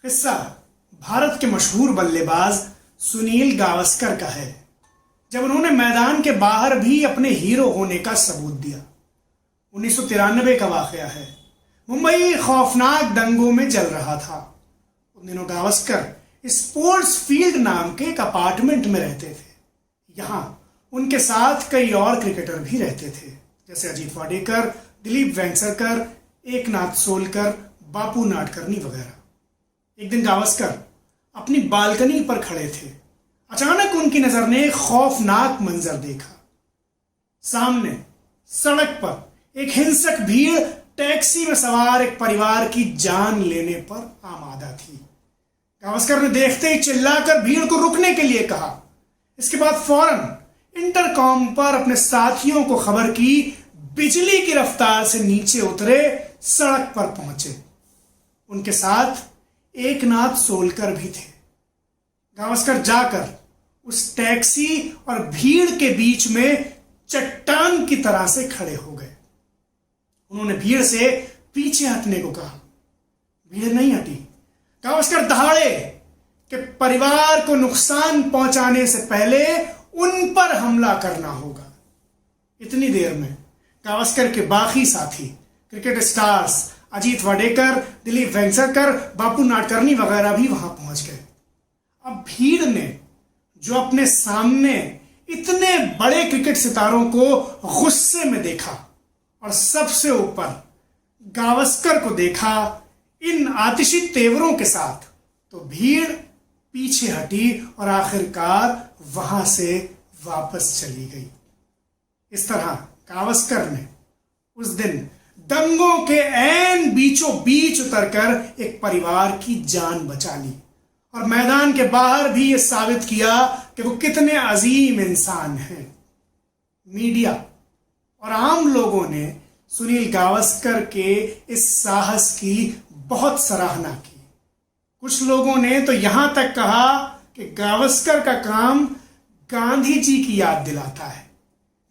किस्सा भारत के मशहूर बल्लेबाज सुनील गावस्कर का है, जब उन्होंने मैदान के बाहर भी अपने हीरो होने का सबूत दिया। 1993 का वाकया है। मुंबई खौफनाक दंगों में जल रहा था। उन दिनों गावस्कर स्पोर्ट्स फील्ड नाम के एक अपार्टमेंट में रहते थे। यहाँ उनके साथ कई और क्रिकेटर भी रहते थे, जैसे अजीत वाडेकर, दिलीप वेंगसरकर, एकनाथ सोलकर, बापू नाडकर्णी वगैरह। एक दिन गावस्कर अपनी बालकनी पर खड़े थे। अचानक उनकी नजर ने एक खौफनाक मंजर देखा। सामने सड़क पर एक हिंसक भीड़ टैक्सी में सवार एक परिवार की जान लेने पर आमादा थी। गावस्कर ने देखते ही चिल्लाकर भीड़ को रुकने के लिए कहा। इसके बाद फौरन इंटरकॉम पर अपने साथियों को खबर की, बिजली की रफ्तार से नीचे उतरे, सड़क पर पहुंचे। उनके साथ एकनाथ सोलकर भी थे। गावस्कर जाकर उस टैक्सी और भीड़ के बीच में चट्टान की तरह से खड़े हो गए। उन्होंने भीड़ से पीछे हटने को कहा। भीड़ नहीं हटी। गावस्कर दहाड़े कि परिवार को नुकसान पहुंचाने से पहले उन पर हमला करना होगा। इतनी देर में गावस्कर के बाकी साथी क्रिकेट स्टार्स अजीत वाडेकर, दिलीप वेंगसरकर, बापू नाडकर्णी वगैरह भी वहां पहुंच गए। अब भीड़ ने जो अपने सामने इतने बड़े क्रिकेट सितारों को गुस्से में देखा और सबसे ऊपर गावस्कर को देखा इन आतिशी तेवरों के साथ, तो भीड़ पीछे हटी और आखिरकार वहां से वापस चली गई। इस तरह गावस्कर ने उस दिन दंगों के ऐन बीचों बीच उतरकर एक परिवार की जान बचा ली और मैदान के बाहर भी यह साबित किया कि वो कितने अजीम इंसान हैं। मीडिया और आम लोगों ने सुनील गावस्कर के इस साहस की बहुत सराहना की। कुछ लोगों ने तो यहां तक कहा कि गावस्कर का काम गांधी जी की याद दिलाता है।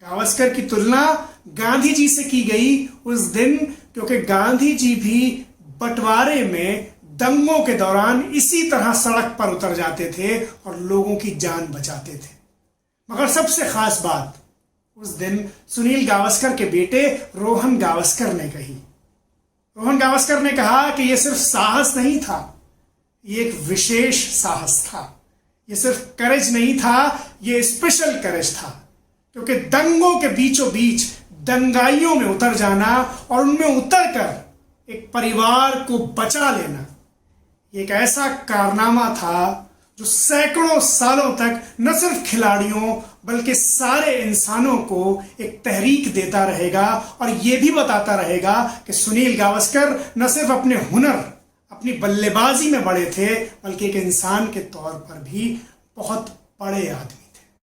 गावस्कर की तुलना गांधी जी से की गई उस दिन, क्योंकि गांधी जी भी बंटवारे में दंगों के दौरान इसी तरह सड़क पर उतर जाते थे और लोगों की जान बचाते थे। मगर सबसे खास बात उस दिन सुनील गावस्कर के बेटे रोहन गावस्कर ने कही। रोहन गावस्कर ने कहा कि यह सिर्फ साहस नहीं था, यह एक विशेष साहस था। यह सिर्फ करेज नहीं था, यह स्पेशल करेज था, क्योंकि दंगों के बीचों बीच दंगाइयों में उतर जाना और उनमें उतरकर एक परिवार को बचा लेना, एक ऐसा कारनामा था जो सैकड़ों सालों तक न सिर्फ खिलाड़ियों बल्कि सारे इंसानों को एक तहरीक देता रहेगा और यह भी बताता रहेगा कि सुनील गावस्कर न सिर्फ अपने हुनर, अपनी बल्लेबाजी में बड़े थे, बल्कि एक इंसान के तौर पर भी बहुत बड़े आदमी।